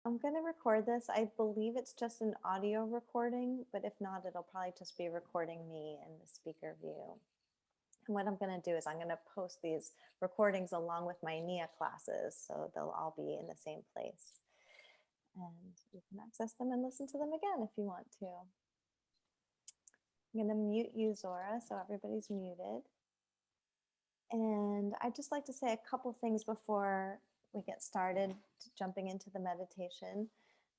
I'm going to record this. I believe it's just an audio recording, but if not, it'll probably just be recording me in the speaker view. And what I'm going to do is I'm going to post these recordings along with my NIA classes, so they'll all be in the same place. And you can access them and listen to them again if you want to. I'm going to mute you, Zora, so everybody's muted. And I'd just like to say a couple things before we get started jumping into the meditation.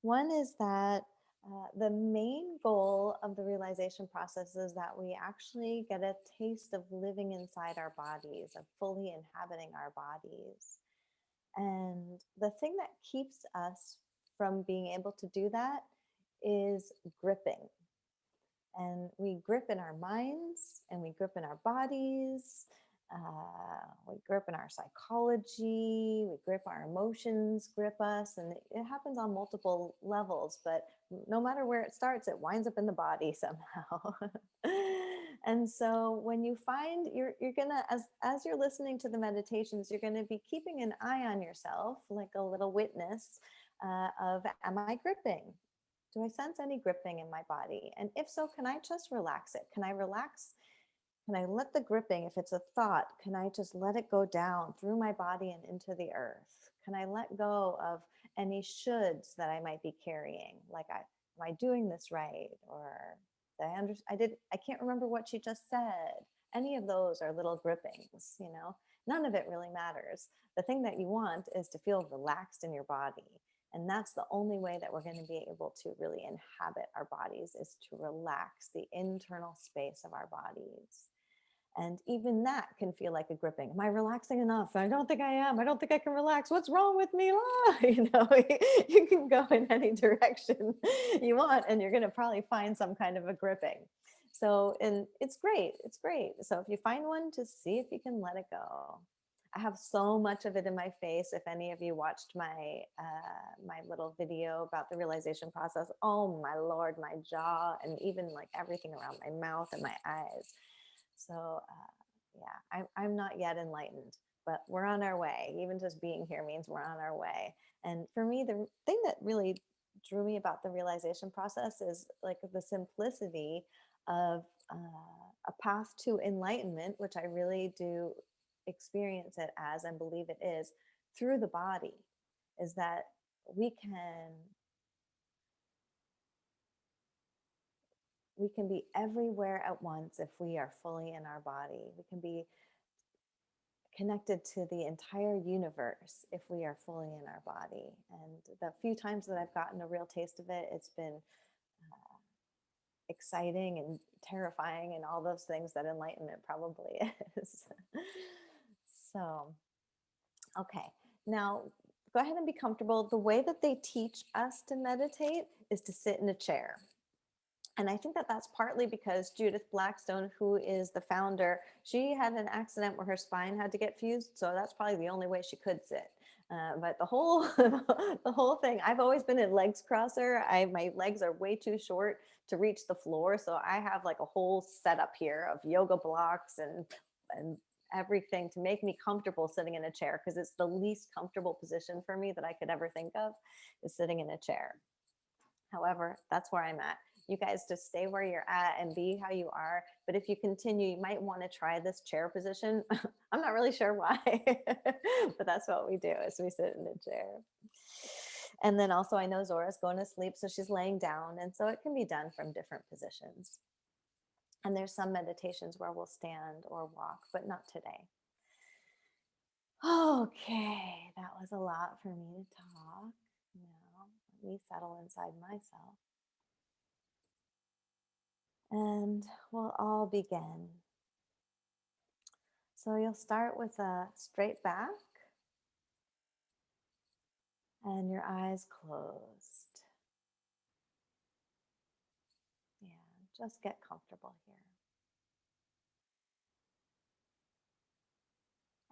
One is that the main goal of the realization process is that we actually get a taste of living inside our bodies, of fully inhabiting our bodies. And the thing that keeps us from being able to do that is gripping. And we grip in our minds and we grip in our bodies. We grip in our psychology, we grip our emotions, grip us, and it happens on multiple levels, but no matter where it starts, it winds up in the body somehow. And so when you find you're gonna, as you're listening to the meditations, you're gonna be keeping an eye on yourself, like a little witness of, am I gripping? Do I sense any gripping in my body? And if so, can I just relax it? Can I relax? Can I let the gripping, if it's a thought, can I just let it go down through my body and into the earth? Can I let go of any shoulds that I might be carrying? Like, am I doing this right? Or I can't remember what she just said. Any of those are little grippings, none of it really matters. The thing that you want is to feel relaxed in your body. And that's the only way that we're going to be able to really inhabit our bodies, is to relax the internal space of our bodies. And even that can feel like a gripping. Am I relaxing enough? I don't think I am. I don't think I can relax. What's wrong with me? You can go in any direction you want, and you're going to probably find some kind of a gripping. So, and it's great. It's great. So if you find one, just see if you can let it go. I have so much of it in my face. If any of you watched my little video about the realization process, oh my Lord, my jaw, and even like everything around my mouth and my eyes. So yeah, I'm not yet enlightened, but we're on our way. Even just being here means we're on our way. And for me, the thing that really drew me about the realization process is like the simplicity of a path to enlightenment, which I really do experience it as and believe it is, through the body, is that we can be everywhere at once if we are fully in our body. We can be connected to the entire universe if we are fully in our body. And the few times that I've gotten a real taste of it, it's been exciting and terrifying and all those things that enlightenment probably is. So, okay, now go ahead and be comfortable. The way that they teach us to meditate is to sit in a chair. And I think that that's partly because Judith Blackstone, who is the founder, she had an accident where her spine had to get fused. So that's probably the only way she could sit. But the whole the whole thing, I've always been a legs crosser. My legs are way too short to reach the floor. So I have like a whole setup here of yoga blocks and everything to make me comfortable sitting in a chair, because it's the least comfortable position for me that I could ever think of, is sitting in a chair. However, that's where I'm at. You guys just stay where you're at and be how you are. But if you continue, you might want to try this chair position. I'm not really sure why, but that's what we do, is we sit in a chair. And then also I know Zora's going to sleep, so she's laying down. And so it can be done from different positions. And there's some meditations where we'll stand or walk, but not today. Okay, that was a lot for me to talk. Now, let me settle inside myself. And we'll all begin. So you'll start with a straight back and your eyes closed. Yeah, just get comfortable here.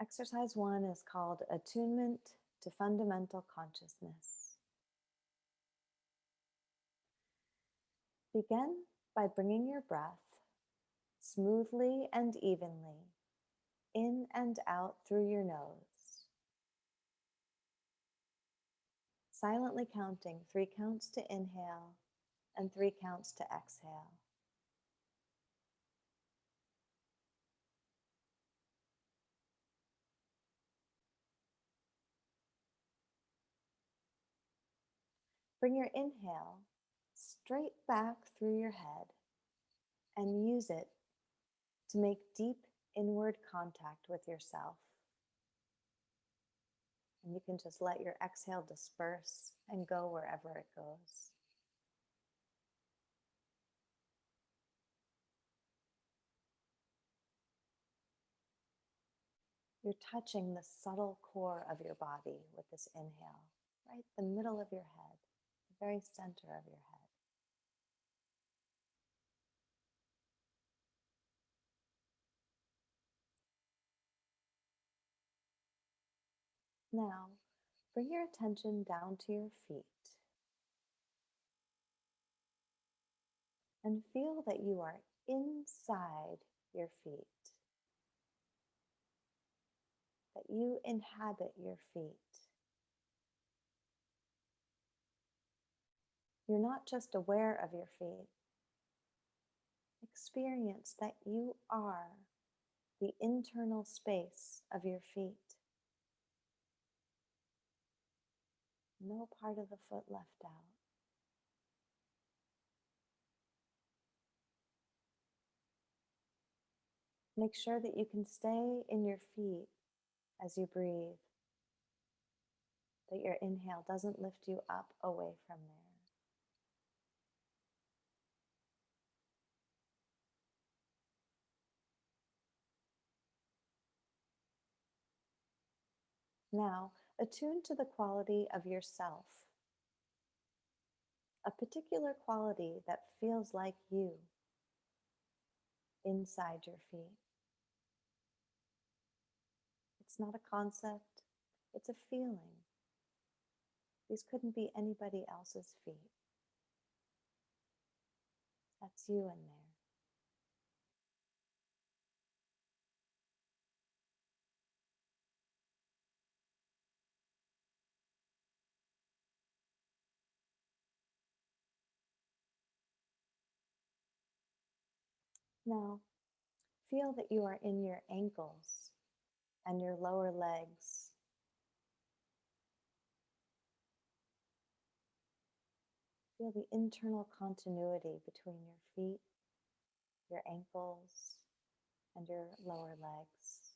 Exercise 1 is called Attunement to Fundamental Consciousness. Begin by bringing your breath smoothly and evenly in and out through your nose. silently counting 3 counts to inhale and 3 counts to exhale. Bring your inhale straight back through your head and use it to make deep inward contact with yourself. And you can just let your exhale disperse and go wherever it goes. You're touching the subtle core of your body with this inhale, right the middle of your head, the very center of your head. Now, bring your attention down to your feet and feel that you are inside your feet, that you inhabit your feet. You're not just aware of your feet. Experience that you are the internal space of your feet. No part of the foot left out. Make sure that you can stay in your feet as you breathe, that your inhale doesn't lift you up away from there. Now, attune to the quality of yourself, a particular quality that feels like you inside your feet. It's not a concept, it's a feeling. These couldn't be anybody else's feet. That's you in there. Now, feel that you are in your ankles and your lower legs. Feel the internal continuity between your feet, your ankles, and your lower legs.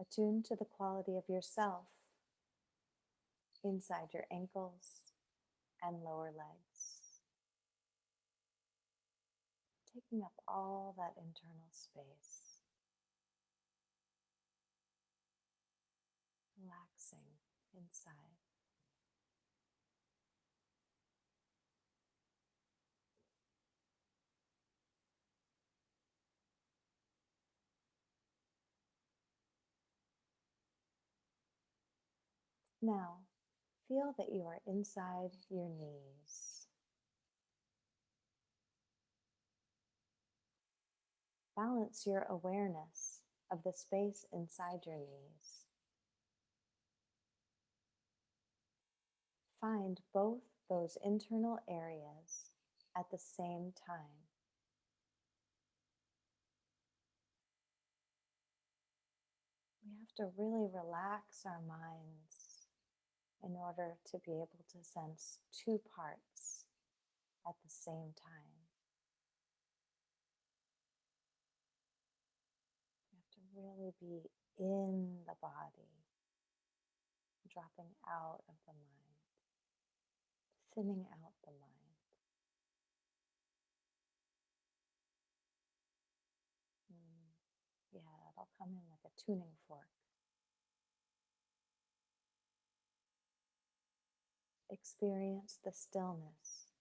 Attune to the quality of yourself inside your ankles and lower legs, taking up all that internal space, relaxing inside. Now, feel that you are inside your knees. Balance your awareness of the space inside your knees. Find both those internal areas at the same time. We have to really relax our minds in order to be able to sense two parts at the same time. You have to really be in the body, dropping out of the mind, thinning out the mind. Yeah, it'll come in like a tuning fork. Experience the stillness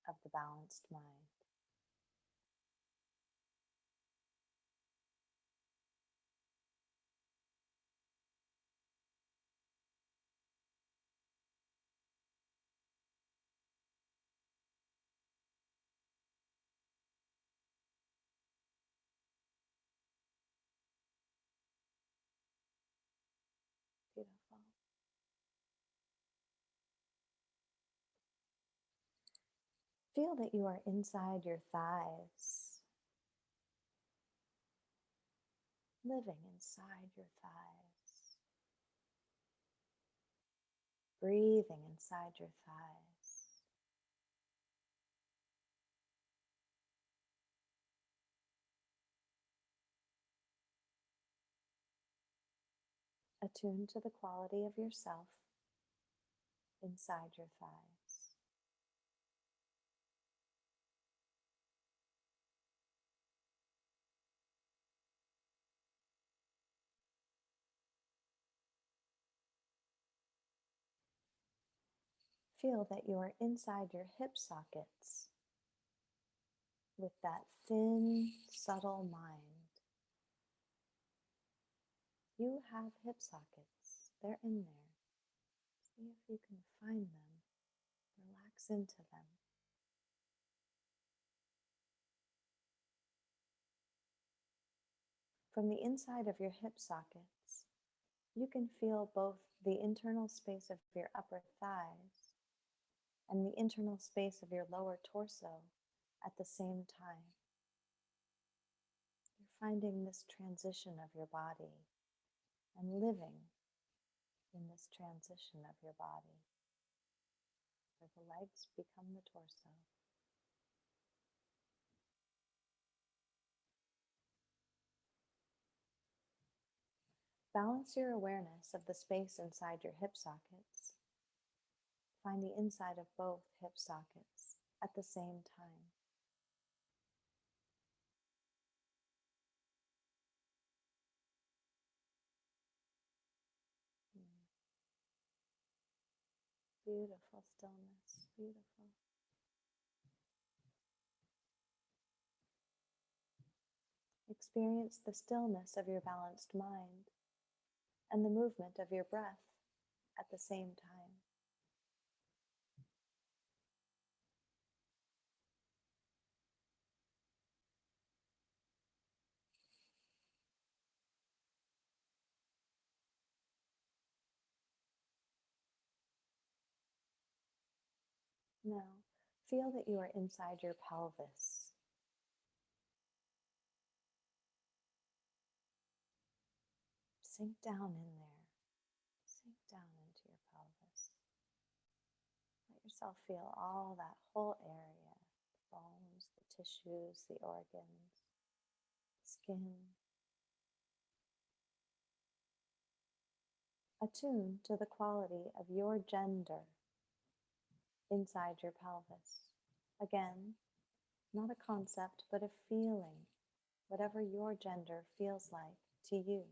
of the balanced mind. Feel that you are inside your thighs, living inside your thighs, breathing inside your thighs. Attune to the quality of yourself inside your thighs. Feel that you are inside your hip sockets with that thin, subtle mind. You have hip sockets. They're in there. See if you can find them. Relax into them. From the inside of your hip sockets, you can feel both the internal space of your upper thighs and the internal space of your lower torso at the same time. You're finding this transition of your body and living in this transition of your body, where the legs become the torso. Balance your awareness of the space inside your hip sockets. Find the inside of both hip sockets at the same time. Beautiful stillness, beautiful. Experience the stillness of your balanced mind and the movement of your breath at the same time. Now, feel that you are inside your pelvis. Sink down in there. Sink down into your pelvis. Let yourself feel all that whole area, the bones, the tissues, the organs, skin. Attune to the quality of your gender inside your pelvis. Again, not a concept, but a feeling, whatever your gender feels like to you.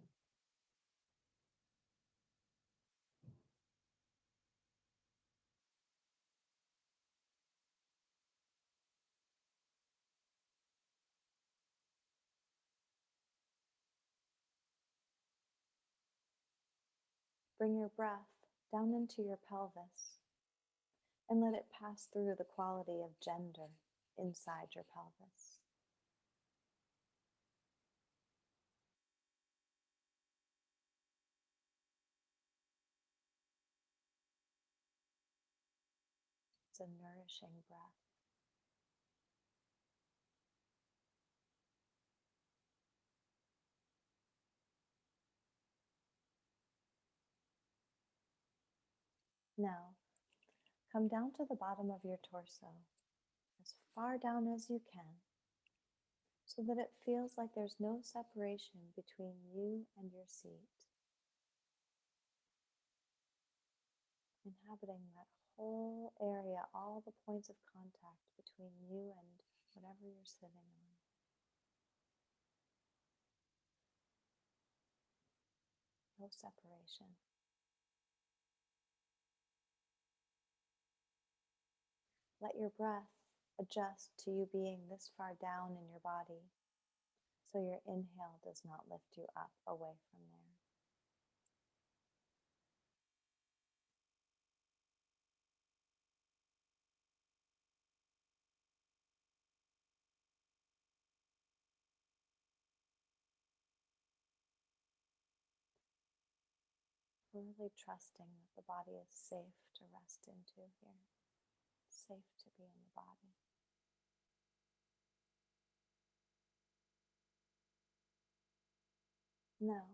Bring your breath down into your pelvis and let it pass through the quality of gender inside your pelvis. It's a nourishing breath. Now, come down to the bottom of your torso, as far down as you can, so that it feels like there's no separation between you and your seat. Inhabiting that whole area, all the points of contact between you and whatever you're sitting on. No separation. Let your breath adjust to you being this far down in your body, so your inhale does not lift you up away from there. Really trusting that the body is safe to rest into here, safe to be in the body. Now,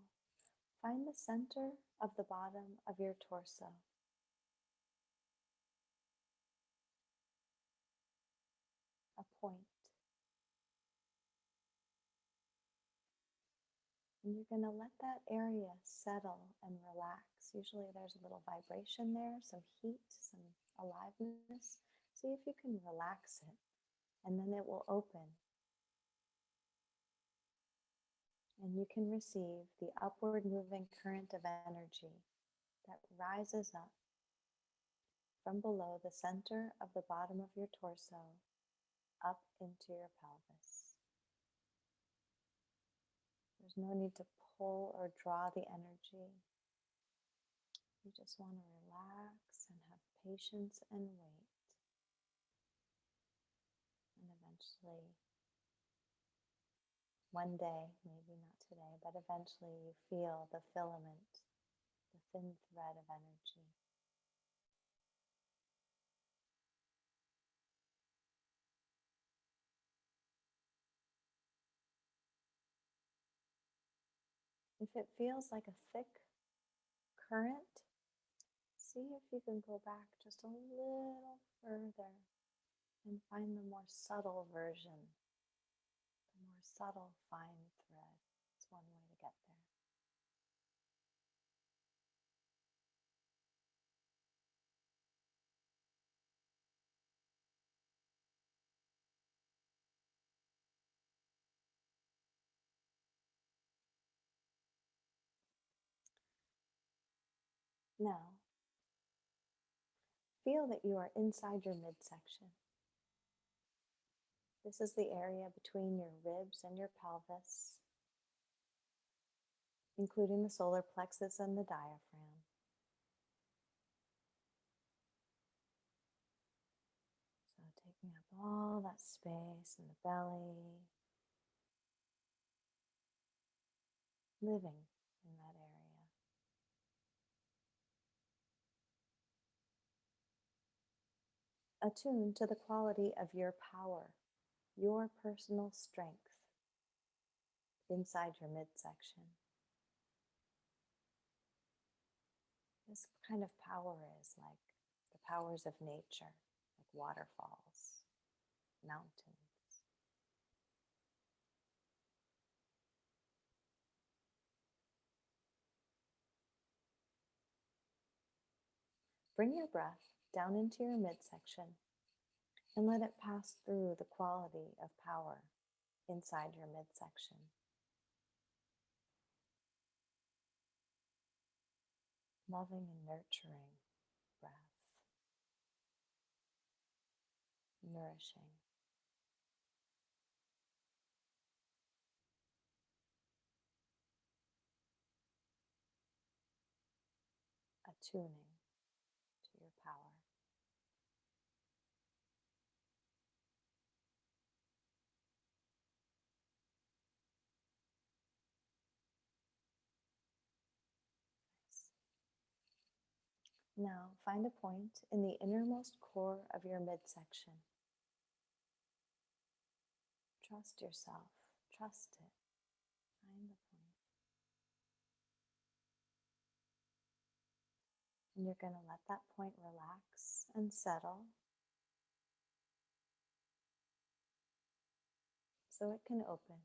find the center of the bottom of your torso, a point, and you're going to let that area settle and relax. Usually there's a little vibration there, some heat, some aliveness. See if you can relax it, and then it will open, and you can receive the upward moving current of energy that rises up from below the center of the bottom of your torso up into your pelvis. There's no need to pull or draw the energy. You just want to relax and have patience and wait. And eventually, one day, maybe not today, but eventually you feel the filament, the thin thread of energy. If it feels like a thick current, see if you can go back just a little further and find the more subtle version, the more subtle fine thread. It's one way to get there. Now, feel that you are inside your midsection. This is the area between your ribs and your pelvis, including the solar plexus and the diaphragm. So taking up all that space in the belly, living in that area. Attune to the quality of your power, your personal strength inside your midsection. This kind of power is like the powers of nature, like waterfalls, mountains. Bring your breath down into your midsection and let it pass through the quality of power inside your midsection. Loving and nurturing breath, nourishing. Attuning to your power. Now find a point in the innermost core of your midsection. Trust yourself. Trust it. Find the point. And you're going to let that point relax and settle so it can open.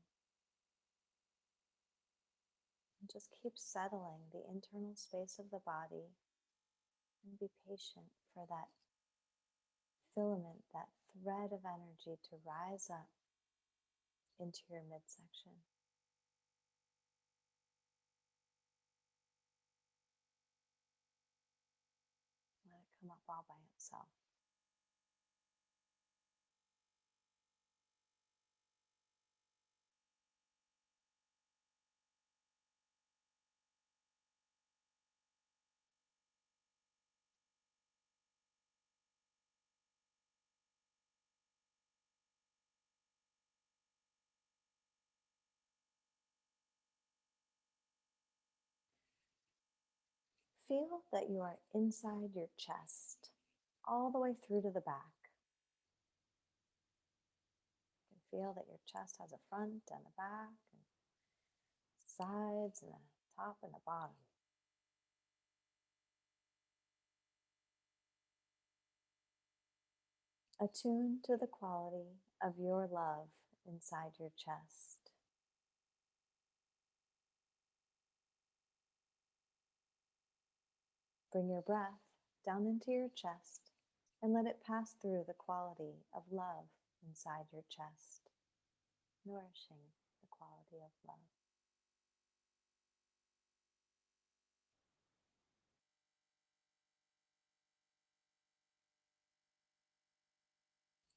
And just keep settling the internal space of the body and be patient for that filament, that thread of energy to rise up into your midsection. Let it come up all by itself. Feel that you are inside your chest, all the way through to the back. You can feel that your chest has a front and a back, and sides and the top and the bottom. Attune to the quality of your love inside your chest. Bring your breath down into your chest and let it pass through the quality of love inside your chest, nourishing the quality of love.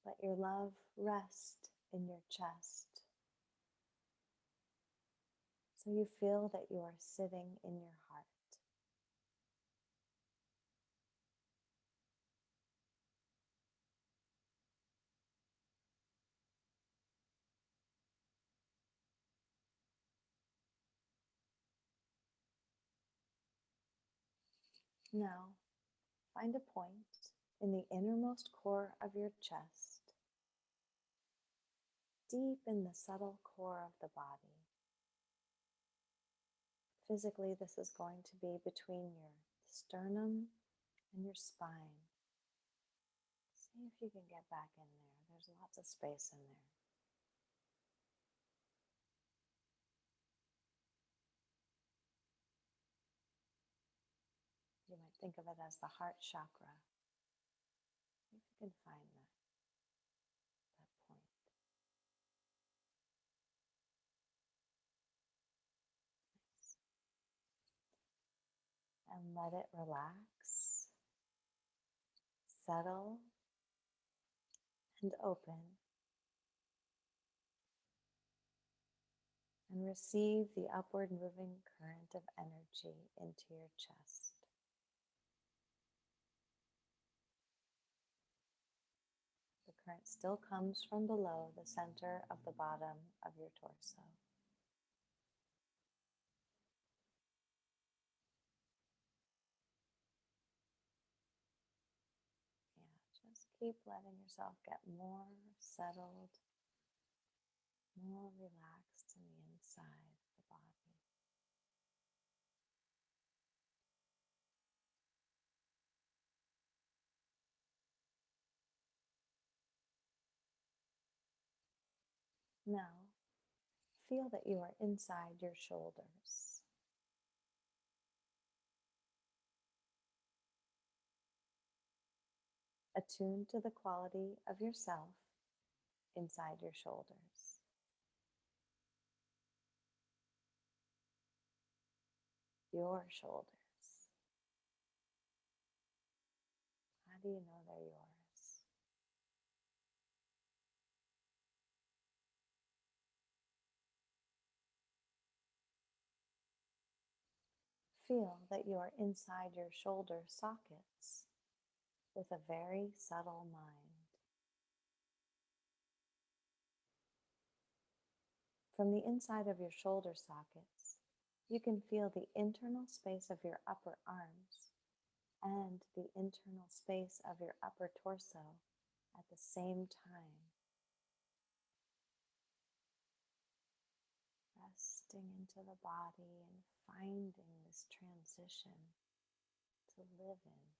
Let your love rest in your chest so you feel that you are sitting in your heart. Now, find a point in the innermost core of your chest, deep in the subtle core of the body. Physically, this is going to be between your sternum and your spine. See if you can get back in there. There's lots of space in there. You might think of it as the heart chakra. See if you can find that point. Nice. And let it relax, settle, and open. And receive the upward moving current of energy into your chest. The current still comes from below the center of the bottom of your torso. Yeah, just keep letting yourself get more settled, more relaxed in the inside of the body. Now, feel that you are inside your shoulders. Attune to the quality of yourself inside your shoulders. Your shoulders. How do you know they're yours? Feel that you are inside your shoulder sockets with a very subtle mind. From the inside of your shoulder sockets, you can feel the internal space of your upper arms and the internal space of your upper torso at the same time. Resting into the body and finding this transition to live in.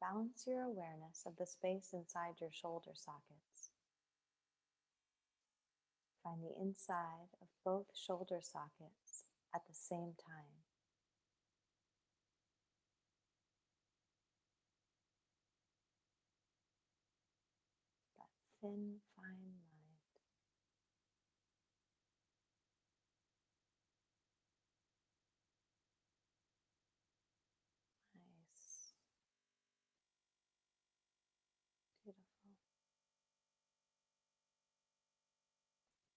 Balance your awareness of the space inside your shoulder sockets. Find the inside of both shoulder sockets at the same time. That thin, fine line. Nice. Beautiful.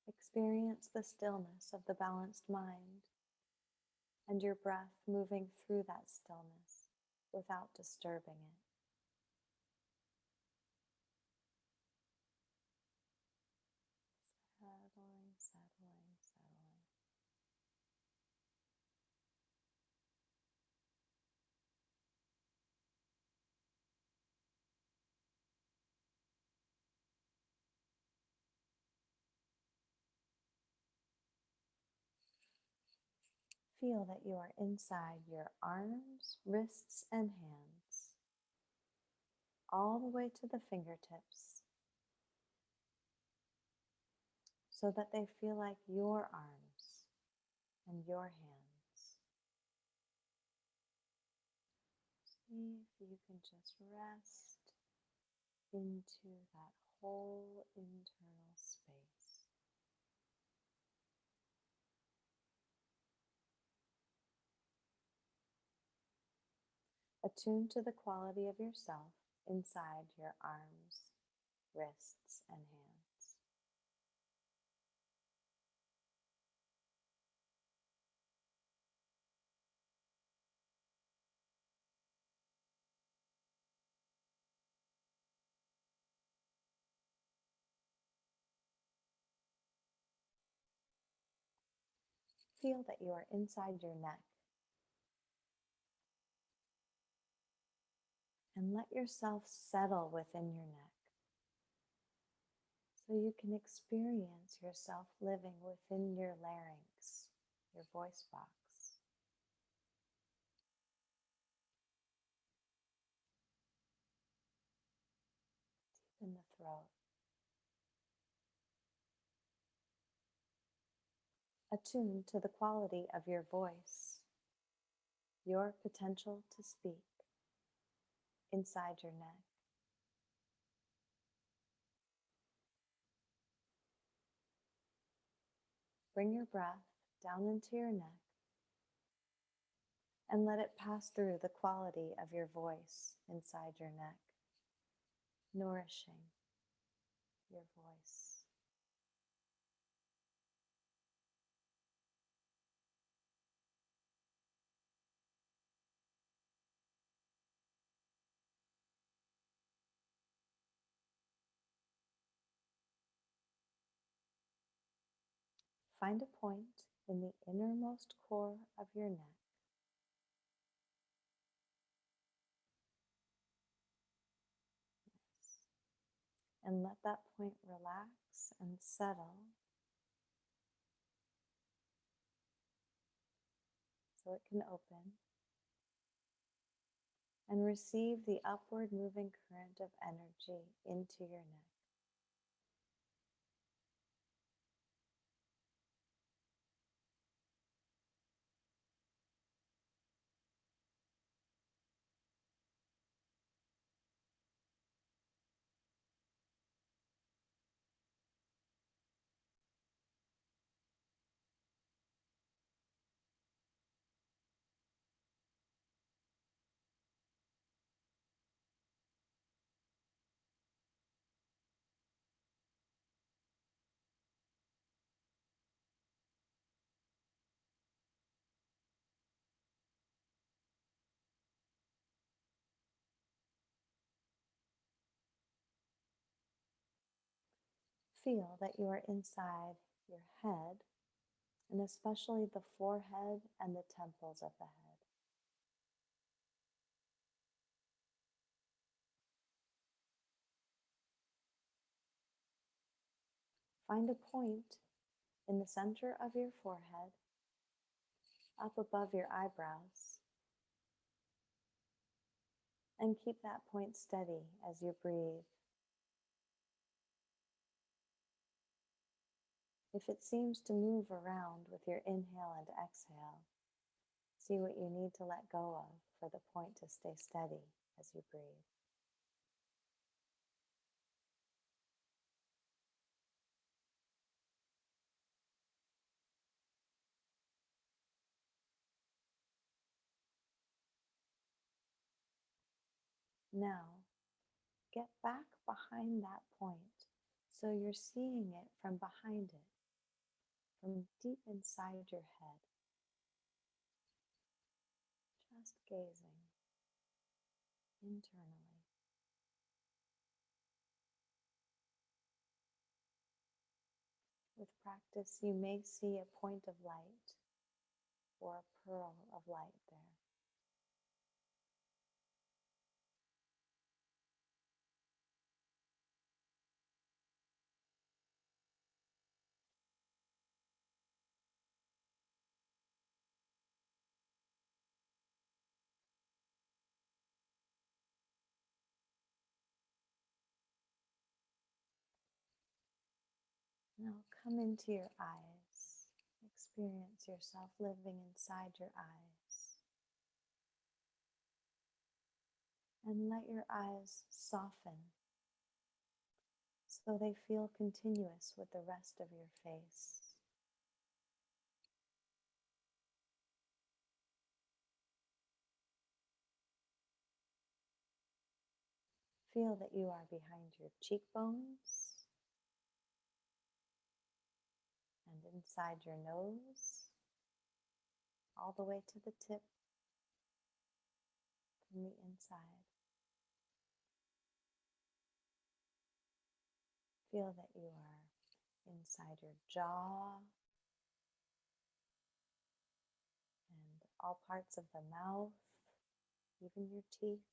Experience the stillness of the balanced mind and your breath moving through that stillness without disturbing it. Settling, settling, settling. feel that you are inside your arms, wrists, and hands, all the way to the fingertips, so that they feel like your arms and your hands. See if you can just rest into that whole internal space. Attune to the quality of yourself inside your arms, wrists, and hands. Feel that you are inside your neck, and let yourself settle within your neck so you can experience yourself living within your larynx, your voice box. In the throat. Attune to the quality of your voice, your potential to speak inside your neck. Bring your breath down into your neck and let it pass through the quality of your voice inside your neck, nourishing your voice. Find a point in the innermost core of your neck. Yes. And let that point relax and settle so it can open and receive the upward moving current of energy into your neck. Feel that you are inside your head, and especially the forehead and the temples of the head. Find a point in the center of your forehead, up above your eyebrows, and keep that point steady as you breathe. If it seems to move around with your inhale and exhale, see what you need to let go of for the point to stay steady as you breathe. Now, get back behind that point so you're seeing it from behind it, from deep inside your head. Just gazing internally. With practice, you may see a point of light or a pearl of light there. Now come into your eyes. Experience yourself living inside your eyes. And let your eyes soften so they feel continuous with the rest of your face. Feel that you are behind your cheekbones and inside your nose, all the way to the tip from the inside. Feel that you are inside your jaw and all parts of the mouth, even your teeth,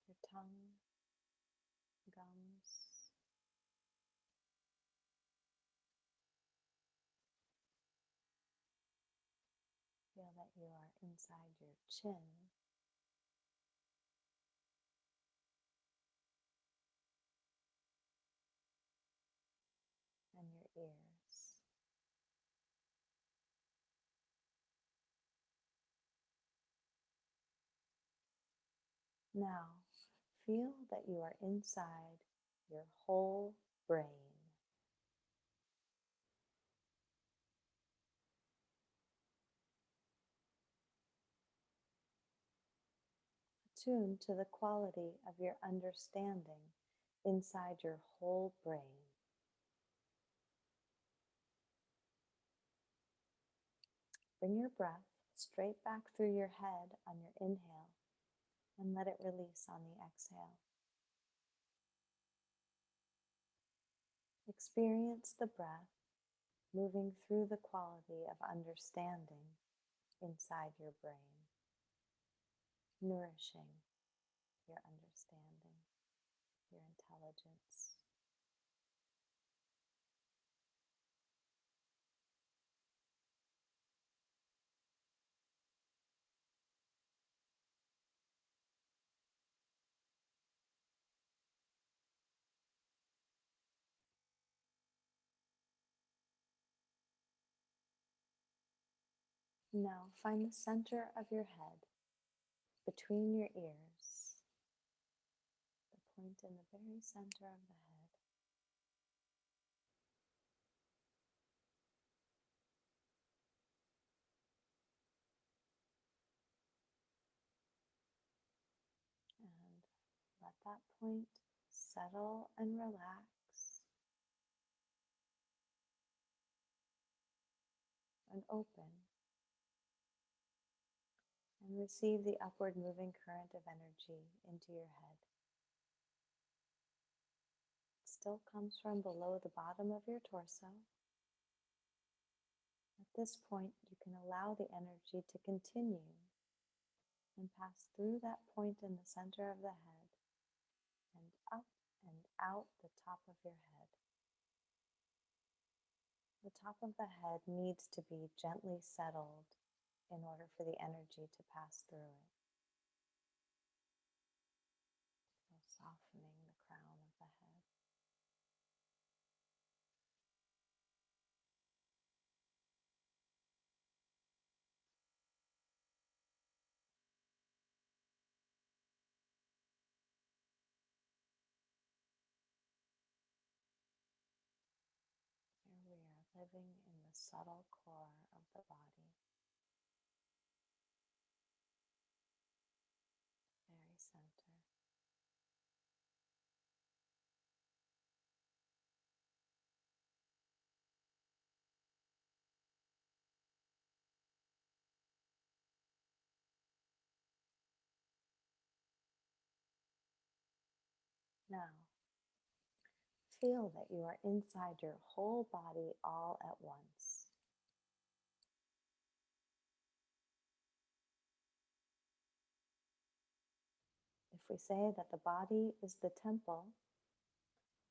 your tongue, gums. Feel that you are inside your chin and your ears. Now, feel that you are inside your whole brain. Attune to the quality of your understanding inside your whole brain. Bring your breath straight back through your head on your inhale and let it release on the exhale. Experience the breath moving through the quality of understanding inside your brain, nourishing your understanding, your intelligence. Now find the center of your head between your ears, the point in the very center of the head. And let that point settle and relax and open and receive the upward moving current of energy into your head. It still comes from below the bottom of your torso. At this point, you can allow the energy to continue and pass through that point in the center of the head and up and out the top of your head. The top of the head needs to be gently settled in order for the energy to pass through it. So softening the crown of the head. Here we are living in the subtle core of the body, very center. Now, feel that you are inside your whole body all at once. If we say that the body is the temple,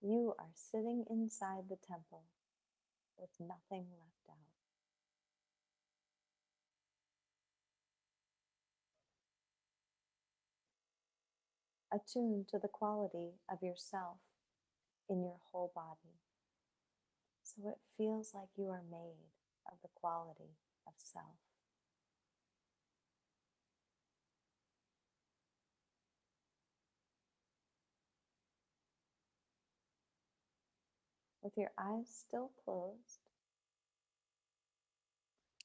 you are sitting inside the temple with nothing left out. Attune to the quality of yourself in your whole body. So it feels like you are made of the quality of self. With your eyes still closed,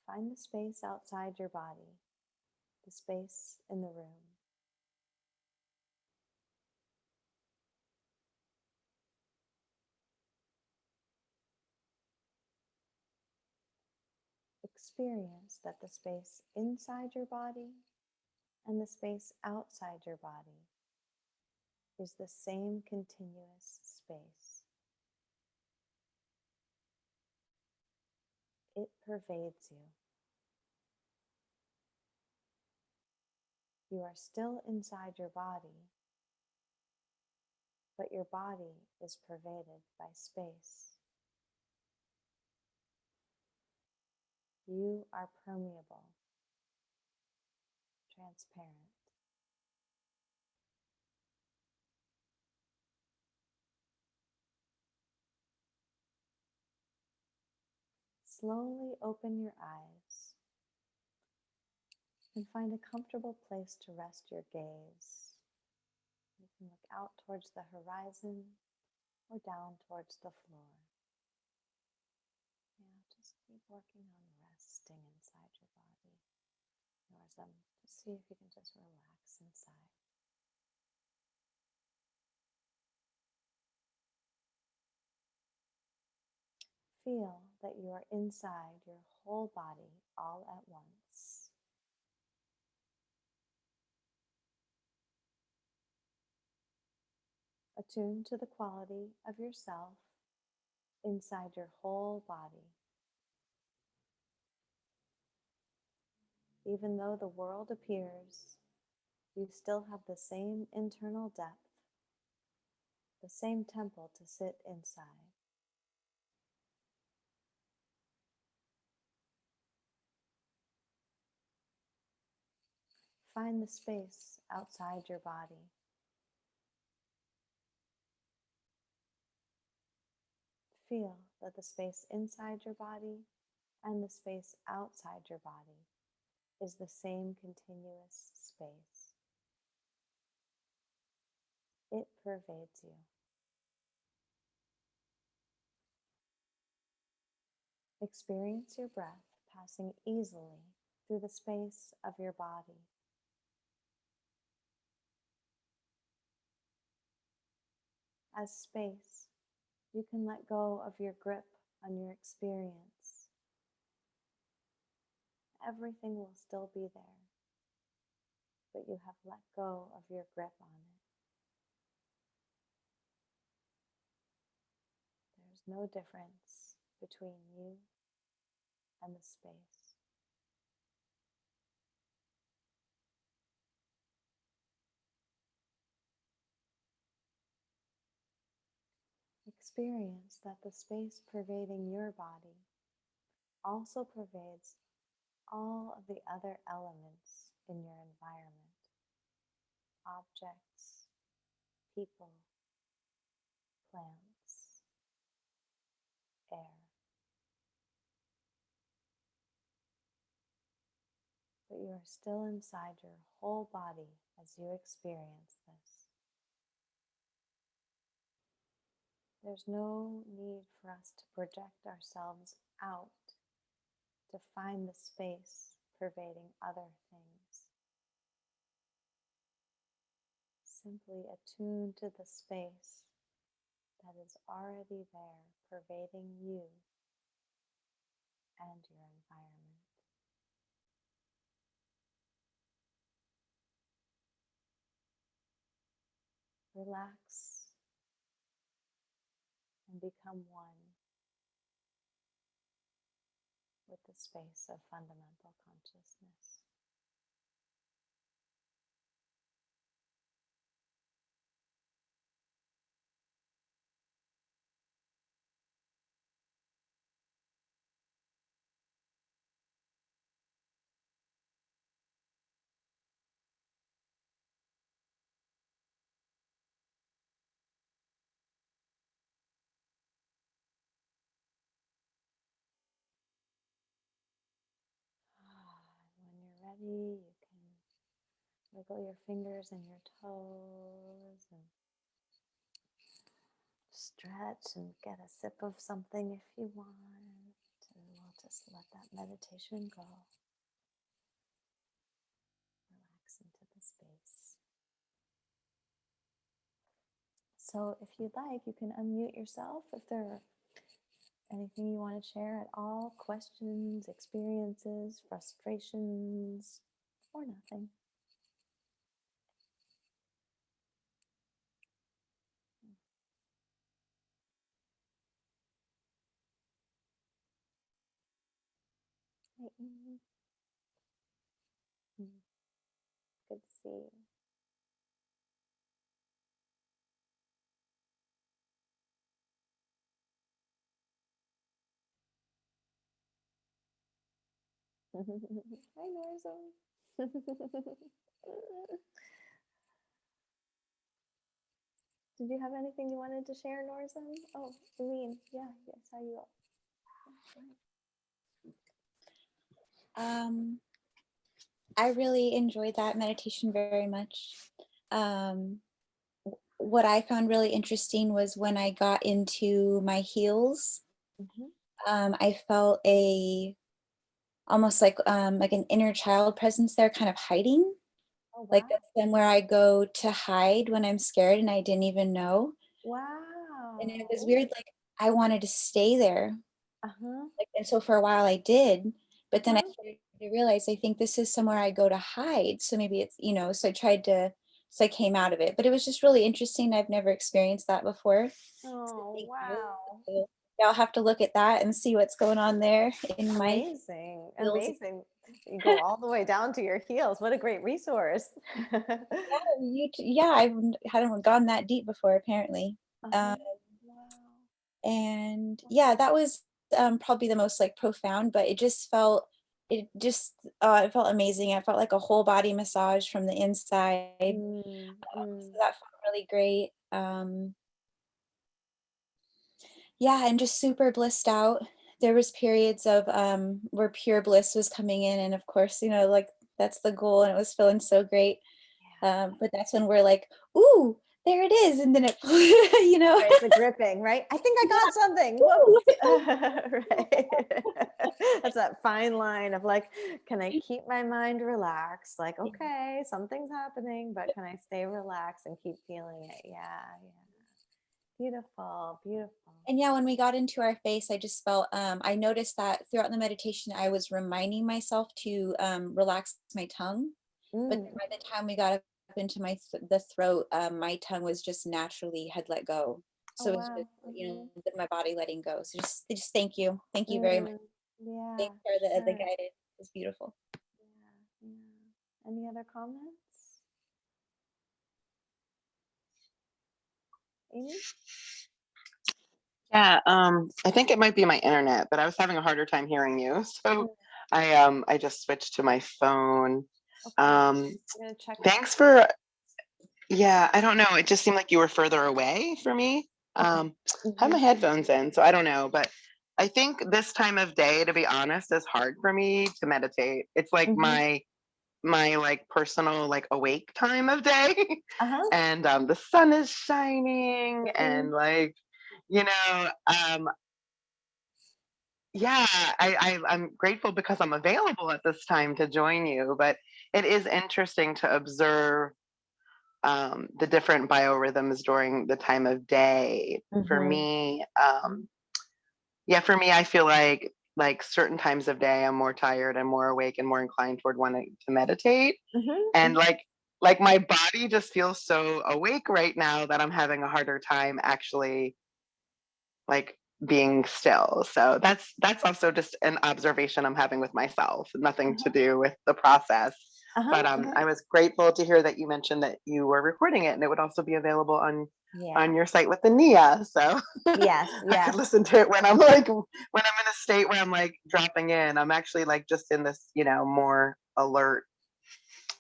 find the space outside your body, the space in the room. Experience that the space inside your body and the space outside your body is the same continuous space. It pervades you. You are still inside your body, but your body is pervaded by space. You are permeable, transparent. Slowly open your eyes and find a comfortable place to rest your gaze. You can look out towards the horizon or down towards the floor. Yeah, just keep working on resting inside your body. Just see if you can just relax inside. Feel that you are inside your whole body all at once. Attune to the quality of yourself inside your whole body. Even though the world appears, you still have the same internal depth, the same temple to sit inside. Find the space outside your body. Feel that the space inside your body and the space outside your body is the same continuous space. It pervades you. Experience your breath passing easily through the space of your body. As space, you can let go of your grip on your experience. Everything will still be there, but you have let go of your grip on it. There's no difference between you and the space. Experience that the space pervading your body also pervades all of the other elements in your environment, objects, people, plants, air. But you are still inside your whole body as you experience this. There's no need for us to project ourselves out to find the space pervading other things. Simply attune to the space that is already there, pervading you and your environment. Relax and become one with the space of fundamental consciousness. ready, you can wiggle your fingers and your toes and stretch and get a sip of something if you want. And we'll just let that meditation go. Relax into the space. So if you'd like, you can unmute yourself if there are anything you want to share at all, questions, experiences, frustrations, or nothing. Hey, Amy. Good to see you. Hi, Norza. Did you have anything you wanted to share, Norza? Oh, Eileen, yeah, I saw you up. I really enjoyed that meditation very much. What I found really interesting was when I got into my heels, I felt almost like an inner child presence there, kind of hiding. Oh, wow. Like that's then where I go to hide when I'm scared and I didn't even know. Wow. And it was weird, like I wanted to stay there. Uh-huh. Like, and so for a while I did, but then I Uh-huh. started to realize I think this is somewhere I go to hide. So maybe it's, so I tried to, so I came out of it. But it was just really interesting. I've never experienced that before. So Oh, thank you. wow. So, yeah, I'll have to look at that and see what's going on there in my Amazing. heels. Amazing. You go all the way down to your heels. What a great resource. Yeah, I hadn't gone that deep before apparently. Uh-huh. Wow. And yeah, that was probably the most like profound, but it felt amazing. I felt like a whole body massage from the inside. So that felt really great. Yeah, and just super blissed out. There was periods of where pure bliss was coming in, and of course, like that's the goal, and it was feeling so great. But that's when we're like, ooh, there it is, and then it, Right, the gripping, right? I think I got something. Whoops. Right. That's that fine line of like, can I keep my mind relaxed? Like, okay, something's happening, but can I stay relaxed and keep feeling it? Yeah, yeah. Beautiful, beautiful. And yeah, when we got into our face, I just felt, I noticed that throughout the meditation, I was reminding myself to relax my tongue. But then by the time we got up into the throat, my tongue was just naturally had let go. Oh, So it was wow. just, my body letting go. So just thank you. Thank you very much. Yeah, Thanks for the sure. guidance. It's beautiful. Yeah, yeah. Any other comments? Amy? Yeah, I think it might be my internet, but I was having a harder time hearing you. So I just switched to my phone. Okay. I'm gonna check. Thanks for, yeah, I don't know. It just seemed like you were further away for me. I have my headphones in, so I don't know, but I think this time of day, to be honest, is hard for me to meditate. It's like my like personal like awake time of day. And the sun is shining and like, you know, yeah, I'm grateful because I'm available at this time to join you, but it is interesting to observe the different biorhythms during the time of day. For me, yeah, for me, I feel like certain times of day I'm more tired and more awake and more inclined toward wanting to meditate. And like my body just feels so awake right now that I'm having a harder time actually like being still. So that's also just an observation I'm having with myself, nothing to do with the process. But I was grateful to hear that you mentioned that you were recording it and it would also be available on your site with the Nia. So Yes, I could listen to it when I'm like when I'm in a state where I'm like dropping in. I'm actually like just in this, more alert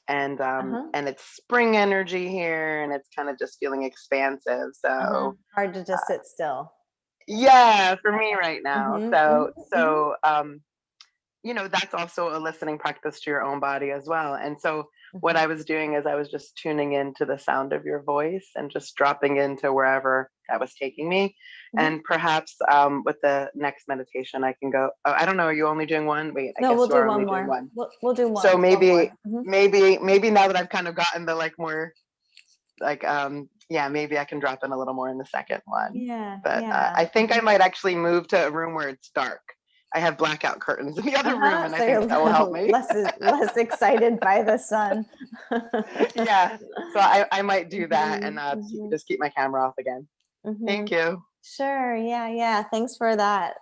and it's spring energy here and it's kind of just feeling expansive. So hard to just sit still. yeah, for me right now. So that's also a listening practice to your own body as well. And so what Mhm. I was doing is I was just tuning into the sound of your voice and just dropping into wherever that was taking me. Mhm. And perhaps with the next meditation, I can go. Oh, I don't know. Are you only doing one? Wait, I No, guess we'll you do are one only doing more. one. We'll do So one maybe, more. Mhm. maybe now that I've kind of gotten the like more like yeah, maybe I can drop in a little more in the second one. Yeah, But yeah. I think I might actually move to a room where it's dark. I have blackout curtains in the other room, Uh-huh. and I So you're think that will help me. less excited by the sun. Yeah, so I might do that and Mhm, mhm, just keep my camera off again. Thank mhm. you. Sure. Yeah, yeah. Thanks for that.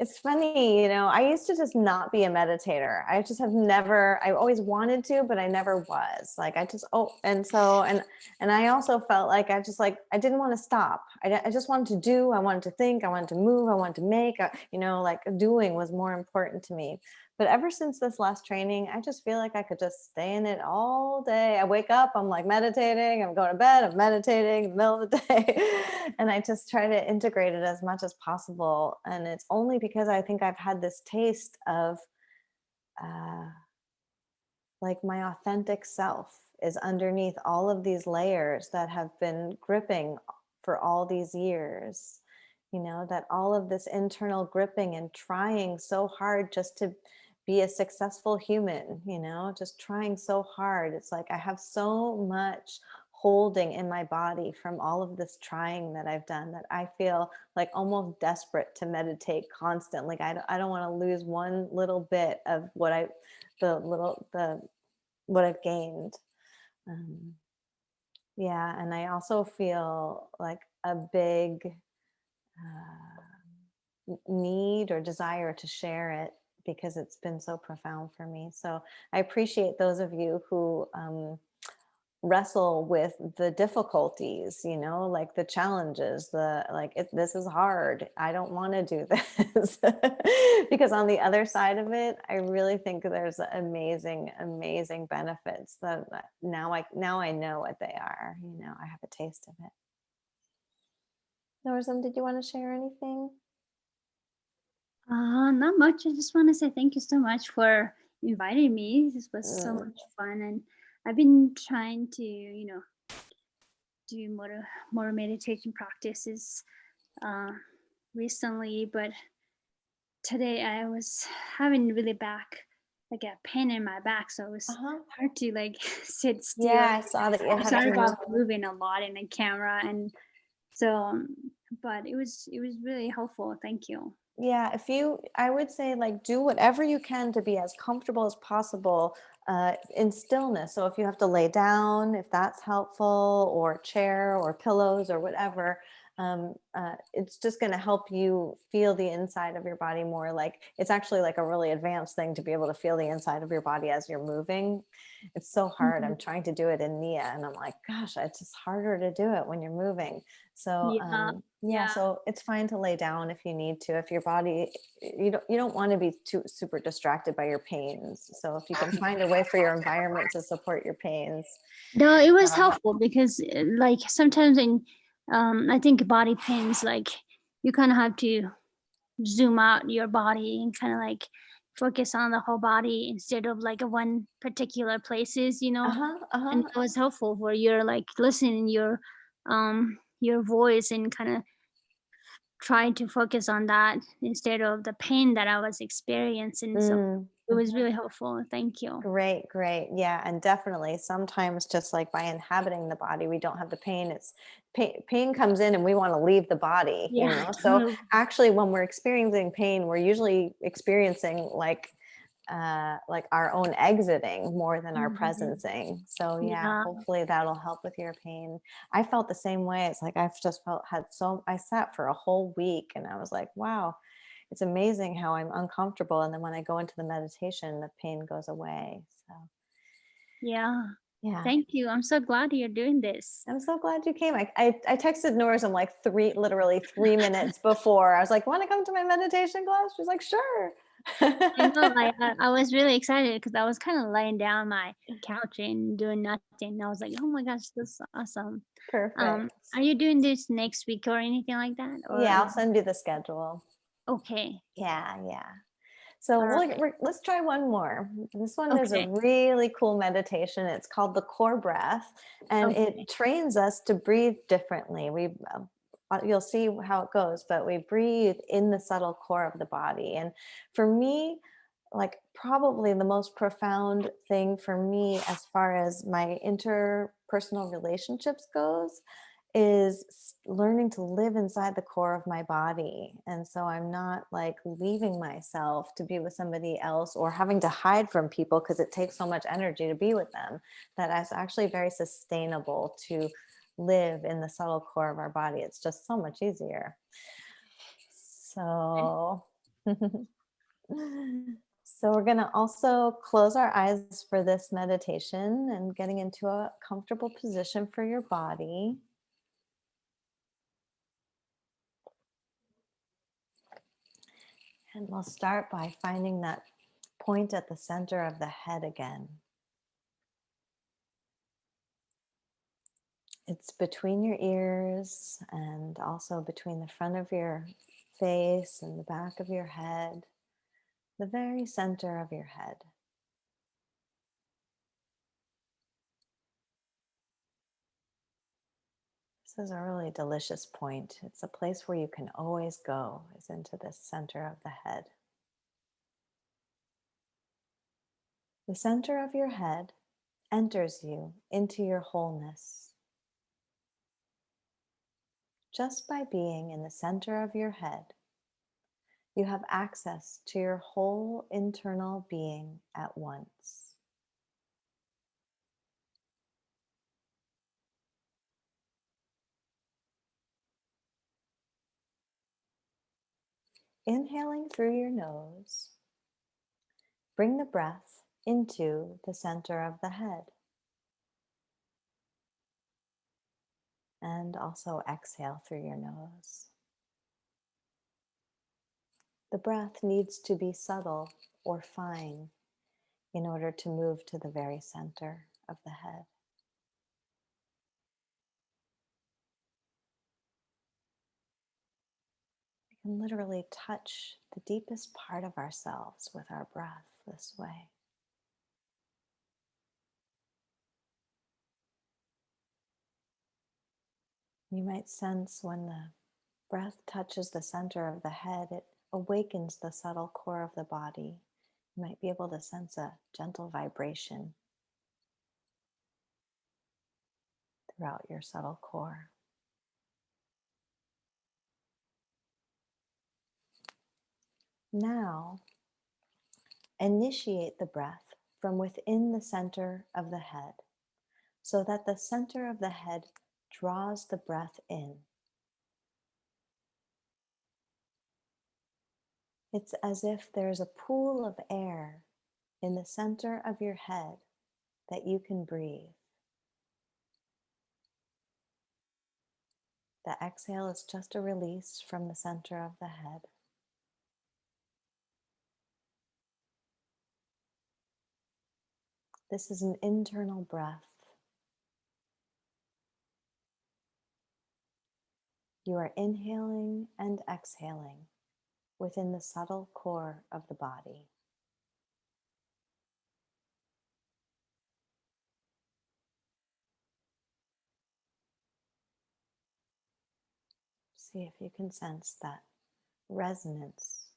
It's funny, I used to just not be a meditator. I just have never, I always wanted to, but I never was. Like I just, and I also felt like I just like, I didn't want to stop. I just wanted to do, I wanted to think, I wanted to move, I wanted to make, like doing was more important to me. But ever since this last training, I just feel like I could just stay in it all day. I wake up, I'm like meditating, I'm going to bed, I'm meditating in the middle of the day. And I just try to integrate it as much as possible. And it's only because I think I've had this taste of uh, like my authentic self is underneath all of these layers that have been gripping for all these years. That all of this internal gripping and trying so hard just to be a successful human, just trying so hard. It's like I have so much holding in my body from all of this trying that I've done that I feel like almost desperate to meditate constantly. I don't want to lose one little bit of the what I've gained. Um, yeah, and I also feel like a big need or desire to share it because it's been so profound for me. So I appreciate those of you who wrestle with the difficulties, like the challenges, this is hard, I don't want to do this. Because on the other side of it, I really think there's amazing benefits that now I know what they are. I have a taste of it. Norzum, did you want to share anything? Not much. I just want to say thank you so much for inviting me. This was so Mm. much fun, and I've been trying to, do more meditation practices uh, recently. But today I was having really like a pain in my back, so it was Uh-huh. hard to like sit still. Yeah, I saw that you I'm had sorry to move. about moving a lot in the camera, and so, but it was really helpful. Thank you. Yeah, I would say like do whatever you can to be as comfortable as possible in stillness. So if you have to lay down, if that's helpful, or chair or pillows or whatever, it's just going to help you feel the inside of your body more. Like it's actually like a really advanced thing to be able to feel the inside of your body as you're moving. It's so hard. Mhm. I'm trying to do it in Nia, and I'm like, gosh, it's just harder to do it when you're moving. So Yeah, yeah, yeah. so it's fine to lay down if you need to. If your body, you don't want to be too super distracted by your pains. So if you can find a way for your environment to support your pains. No, it was um, helpful because like sometimes in I think body pains like you kind of have to zoom out your body and kind of like focus on the whole body instead of like one particular places, uh-huh, and uh-huh. it was helpful for your like listening your voice and kind of trying to focus on that instead of the pain that I was experiencing. So it was Mhm. really helpful. Thank you. Great, great. Yeah, and definitely sometimes just like by inhabiting the body, we don't have the pain. It's pain comes in and we want to leave the body, Yeah, So totally. actually when we're experiencing pain, we're usually experiencing like our own exiting more than our Mhm. presencing. So yeah, Yeah. hopefully that'll help with your pain. I felt the same way. It's like I've just I sat for a whole week and I was like, wow, it's amazing how I'm uncomfortable. And then when I go into the meditation, the pain goes away. So Yeah. yeah. Thank you. I'm so glad you're doing this. I'm so glad you came. I texted Norzum like literally 3 minutes before. I was like, want to come to my meditation class? She's like, sure. I know, like I was really excited because I was kind of laying down my couch and doing nothing. And I was like, oh my gosh, this is awesome. Perfect. Are you doing this next week or anything like that? Or Yeah, I'll send you the schedule. okay. Yeah, yeah. So All right. let's try one more. This one is a Okay. really cool meditation. It's called the core breath, and Okay. it trains us to breathe differently. You'll see how it goes, but we breathe in the subtle core of the body. And for me, like probably the most profound thing for me as far as my interpersonal relationships goes is learning to live inside the core of my body. And so I'm not like leaving myself to be with somebody else or having to hide from people because it takes so much energy to be with them, that it's actually very sustainable to live in the subtle core of our body. It's just so much easier. So so we're going to also close our eyes for this meditation and getting into a comfortable position for your body. And we'll start by finding that point at the center of the head again. It's between your ears and also between the front of your face and the back of your head, the very center of your head. This is a really delicious point. It's a place where you can always go, is into the center of the head. The center of your head enters you into your wholeness. Just by being in the center of your head, you have access to your whole internal being at once. Inhaling through your nose, bring the breath into the center of the head. And also exhale through your nose. The breath needs to be subtle or fine in order to move to the very center of the head. We can literally touch the deepest part of ourselves with our breath this way. You might sense when the breath touches the center of the head, it awakens the subtle core of the body. You might be able to sense a gentle vibration throughout your subtle core. Now, initiate the breath from within the center of the head so that the center of the head draws the breath in. It's as if there's a pool of air in the center of your head that you can breathe. The exhale is just a release from the center of the head. This is an internal breath. You are inhaling and exhaling within the subtle core of the body. See if you can sense that resonance,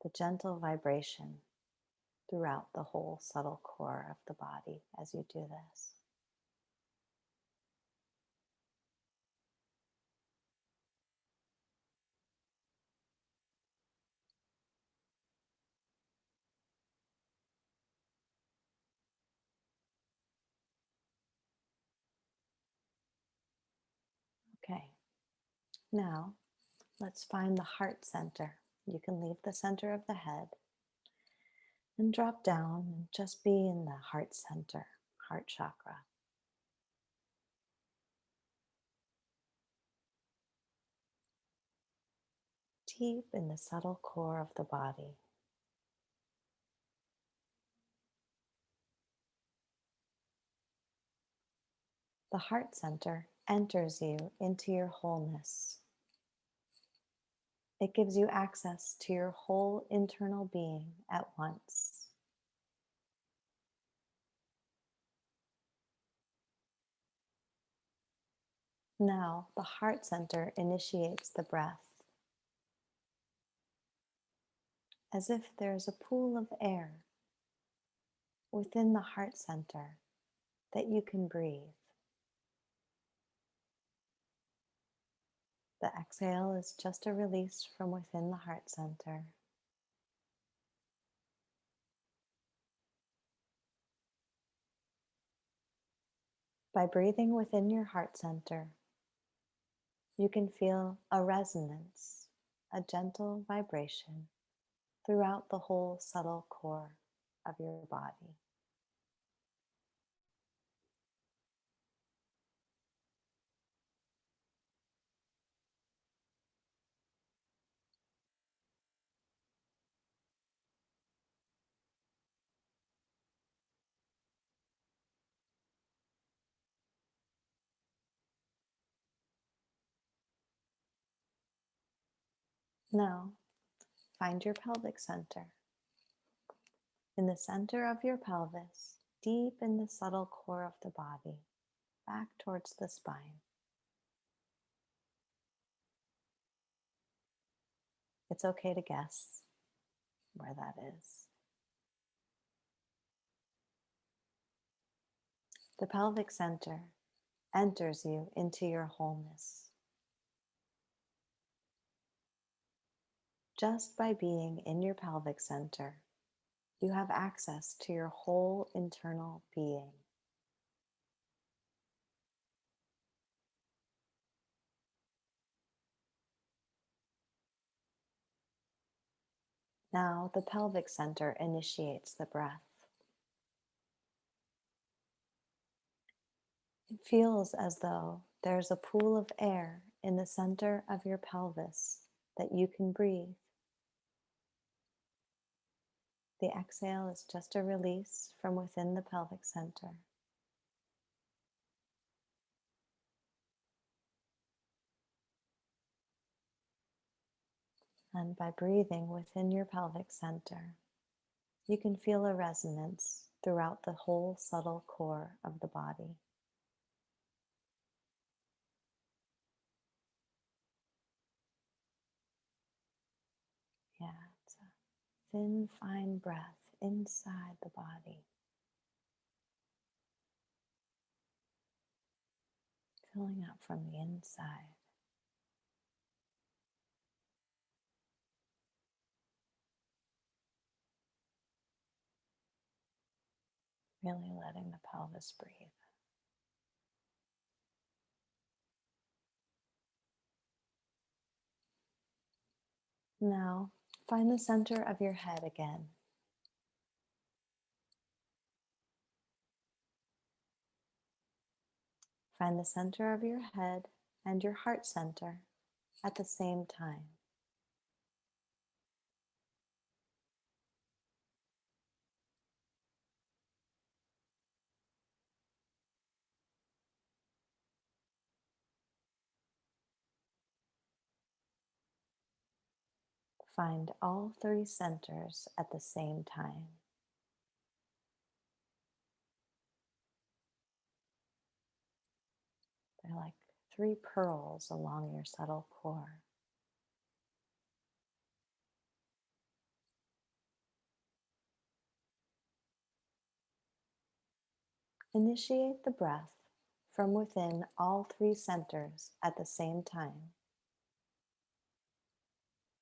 the gentle vibration throughout the whole subtle core of the body as you do this. Okay, now let's find the heart center. You can leave the center of the head and drop down and just be in the heart center, heart chakra. Deep in the subtle core of the body. The heart center enters you into your wholeness. It gives you access to your whole internal being at once. Now, the heart center initiates the breath, as if there's a pool of air within the heart center that you can breathe. The exhale is just a release from within the heart center. By breathing within your heart center, you can feel a resonance, a gentle vibration throughout the whole subtle core of your body. Now, find your pelvic center. In the center of your pelvis, deep in the subtle core of the body, back towards the spine. It's okay to guess where that is. The pelvic center enters you into your wholeness. Just by being in your pelvic center, you have access to your whole internal being. Now the pelvic center initiates the breath. It feels as though there's a pool of air in the center of your pelvis that you can breathe. The exhale is just a release from within the pelvic center. And by breathing within your pelvic center, you can feel a resonance throughout the whole subtle core of the body. Yeah, it's a thin, fine breath inside the body, filling up from the inside. Really letting the pelvis breathe. Now, find the center of your head again. Find the center of your head and your heart center at the same time. Find all three centers at the same time. They're like three pearls along your subtle core. Initiate the breath from within all three centers at the same time.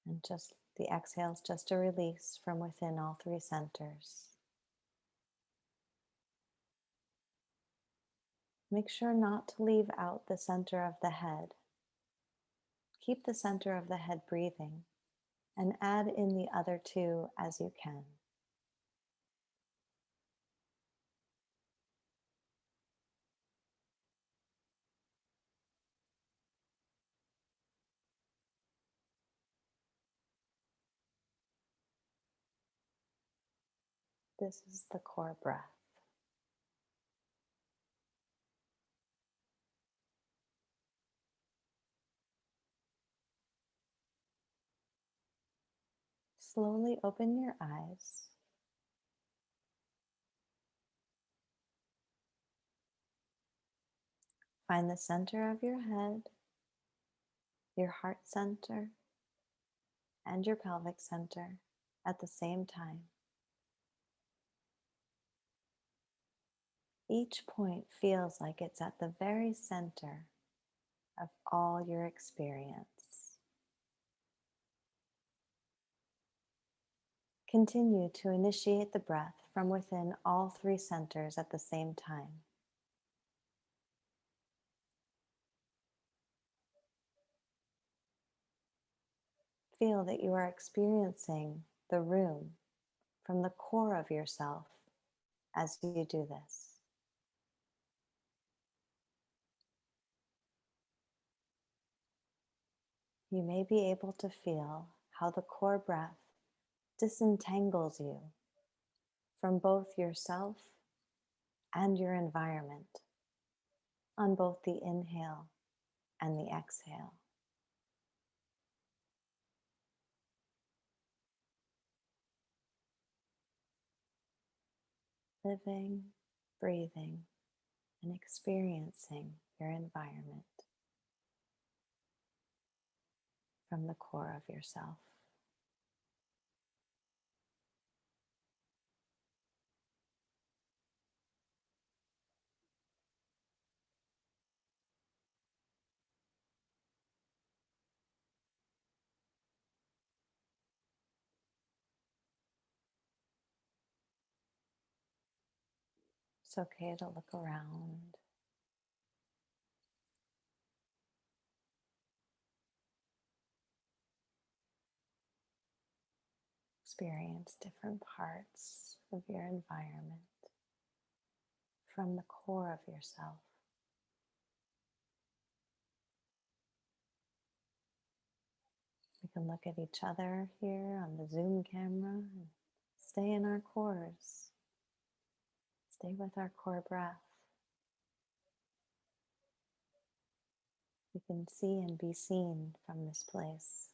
And just the exhale is just a release from within all three centers. Make sure not to leave out the center of the head. Keep the center of the head breathing and add in the other two as you can. This is the core breath. slowly open your eyes. Find the center of your head, your heart center, and your pelvic center at the same time. Each point feels like it's at the very center of all your experience. Continue to initiate the breath from within all three centers at the same time. Feel that you are experiencing the room from the core of yourself as you do this. You may be able to feel how the core breath disentangles you from both yourself and your environment on both the inhale and the exhale. Living, breathing, and experiencing your environment from the core of yourself. It's okay to look around. Experience different parts of your environment from the core of yourself. We can look at each other here on the Zoom camera and stay in our cores. Stay with our core breath. We can see and be seen from this place.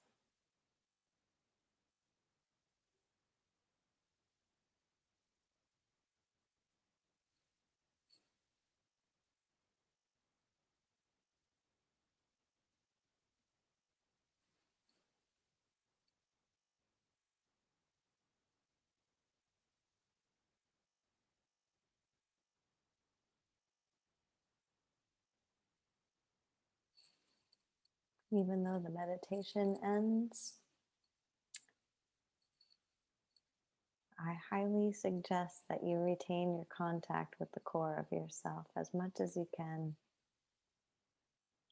Even though the meditation ends, I highly suggest that you retain your contact with the core of yourself as much as you can.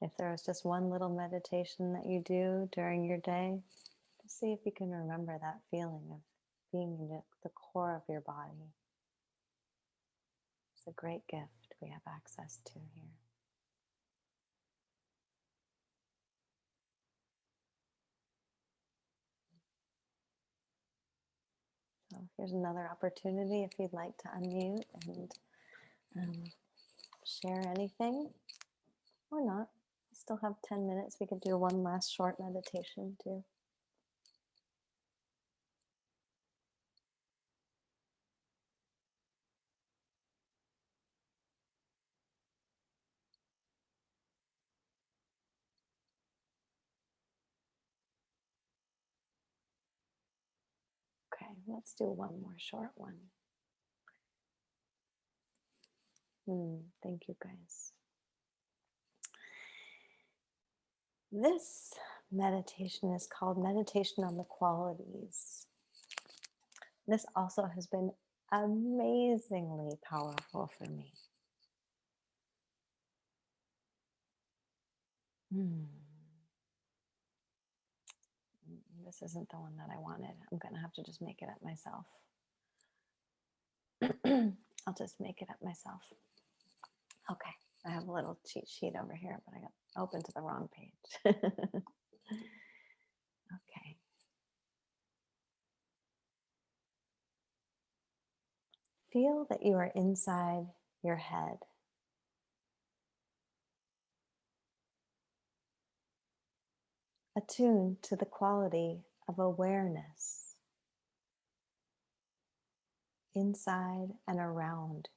If there is just one little meditation that you do during your day, just see if you can remember that feeling of being in the core of your body. It's a great gift we have access to here. So here's another opportunity if you'd like to unmute and share anything or not. We still have 10 minutes. We could do one last short meditation too. Okay, let's do one more short one. Thank you guys. This meditation is called Meditation on the Qualities. This also has been amazingly powerful for me. This isn't the one that I wanted. I'm going to have to just make it up myself. I'll just make it up myself. Okay, I have a little cheat sheet over here, but I got open to the wrong page. Okay. Feel that you are inside your head. Attuned to the quality of awareness inside and around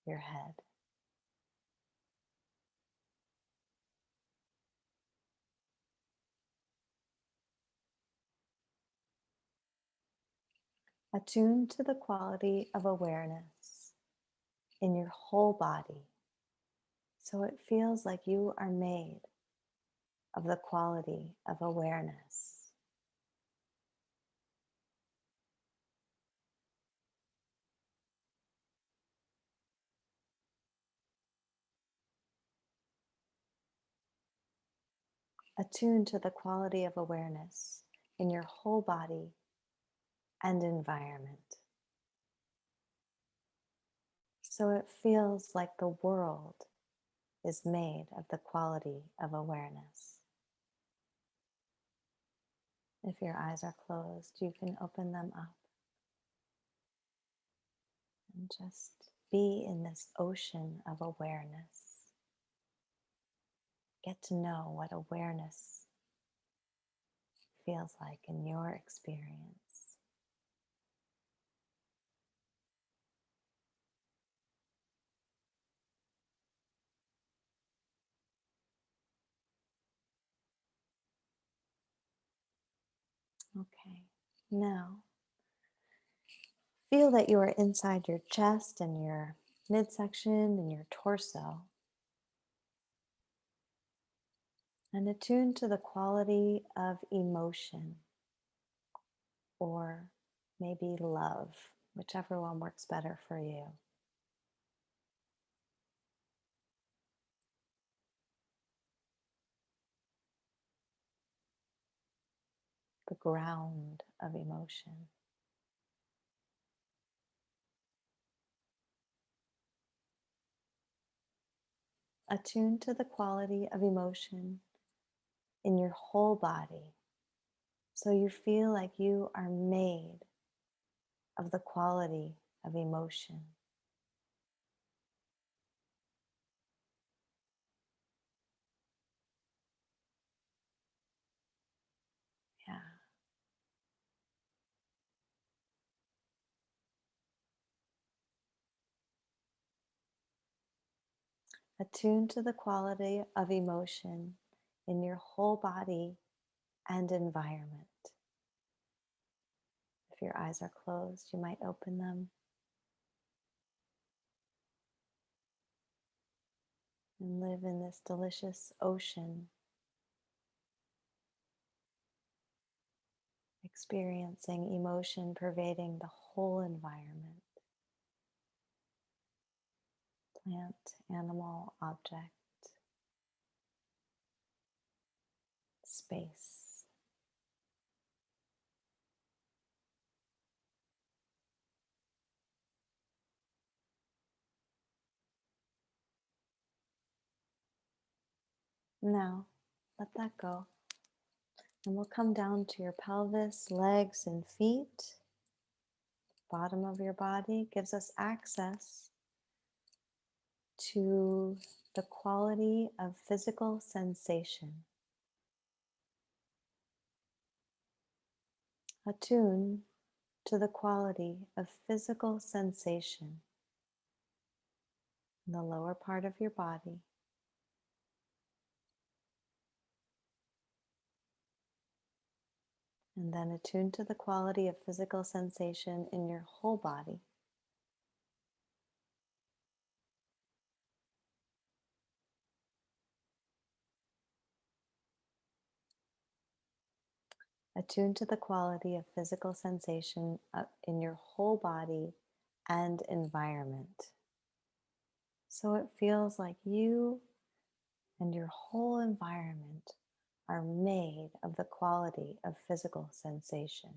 your head. Attune to the quality of awareness in your whole body, so it feels like you are made of the quality of awareness. Attune to the quality of awareness in your whole body and environment, so it feels like the world is made of the quality of awareness. If your eyes are closed, you can open them up and just be in this ocean of awareness. Get to know what awareness feels like in your experience. Okay, now feel that you are inside your chest and your midsection and your torso, and attune to the quality of emotion, or maybe love, whichever one works better for you. The ground of emotion. Attune to the quality of emotion in your whole body, so you feel like you are made of the quality of emotion. Yeah. Attune to the quality of emotion in your whole body and environment. If your eyes are closed, you might open them and live in this delicious ocean, experiencing emotion pervading the whole environment. Plant, animal, object, space. Now, let that go. And we'll come down to your pelvis, legs, and feet. Bottom of your body gives us access to the quality of physical sensation. Attune to the quality of physical sensation in the lower part of your body. And then attune to the quality of physical sensation in your whole body. Attune to the quality of physical sensation in your whole body and environment. So it feels like you and your whole environment are made of the quality of physical sensation.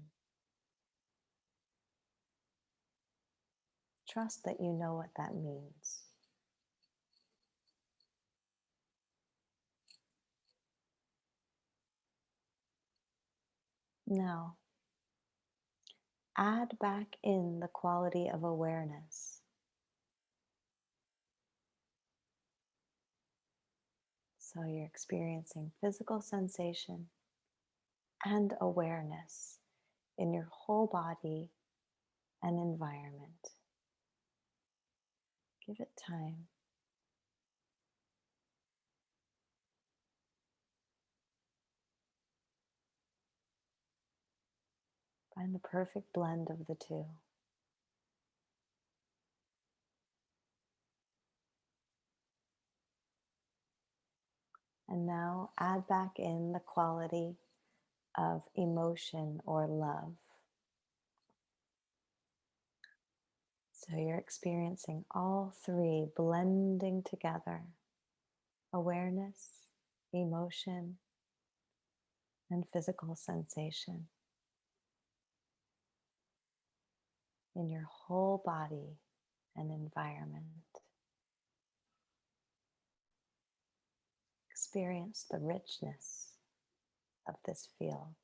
Trust that you know what that means. Now, add back in the quality of awareness. So you're experiencing physical sensation and awareness in your whole body and environment. Give it time. Find the perfect blend of the two. And now add back in the quality of emotion or love. So you're experiencing all three blending together: awareness, emotion, and physical sensation in your whole body and environment. Experience the richness of this field.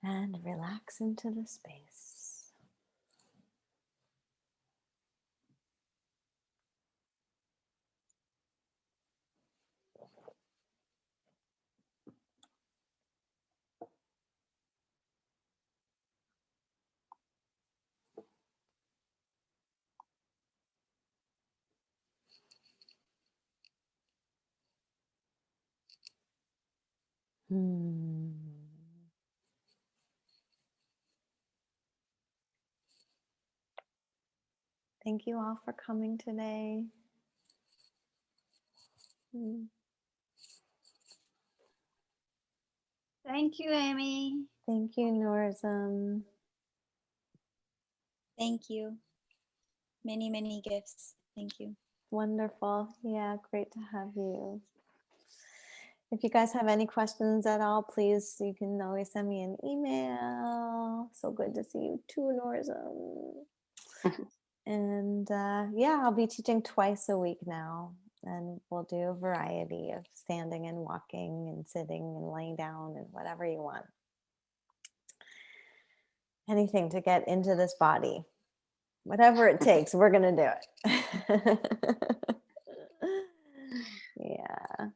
And relax into the space. Thank you all for coming today. Thank you, Amy. Thank you, Norzum. Thank you. Many, many gifts. Thank you. Wonderful. Yeah, great to have you. If you guys have any questions at all, please, you can always send me an email. So good to see you too, Norzum. And yeah, I'll be teaching twice a week now. And we'll do a variety of standing and walking and sitting and laying down and whatever you want. Anything to get into this body. Whatever it takes, we're going to do it. Yeah.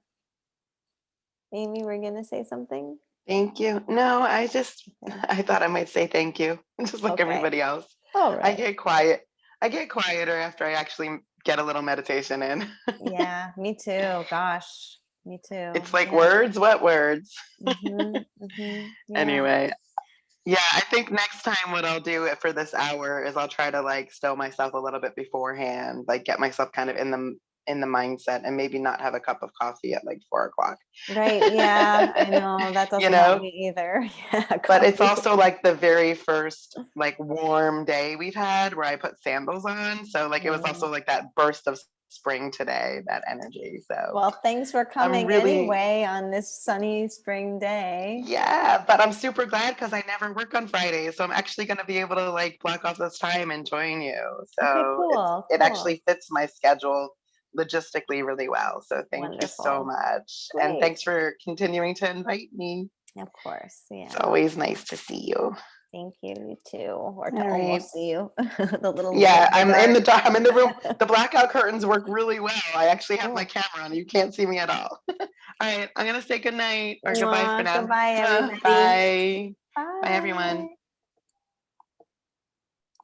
Amy, we're going to say something? Thank you. No, I thought I might say thank you, just like Okay. everybody else. All I right. get quiet. I get quieter after I actually get a little meditation in. Yeah, me too. Gosh, me too. It's like Yeah. words, what words? Yeah. Anyway, yeah, I think next time what I'll do for this hour is I'll try to like still myself a little bit beforehand, like get myself kind of in the mindset and maybe not have a cup of coffee at like 4 o'clock. Right. Yeah, I know that You doesn't help know, me either. Yeah, but it's coffee. also like the very first like warm day we've had where I put sandals on. So like it was also like that burst of spring today, that energy. So Well, thanks for I'm coming really, anyway on this sunny spring day. yeah, but I'm super glad because I never work on Fridays. So I'm actually going to be able to like block off this time and join you. Okay, So cool. it Cool. actually fits my schedule logistically really well. So thank you so Wonderful. much. And Great. thanks for continuing to invite me. Of course. Yeah. It's always nice to see you. Thank you. You too. Or to All right. almost see you. The little Yeah, glare I'm in the dark. dark. I'm in the room. The blackout curtains work really well. I actually have my Cool. camera on. You can't see me at all. All right, I'm gonna say good night or goodbye for now. Goodbye, everybody. Bye. Bye, Bye. everyone.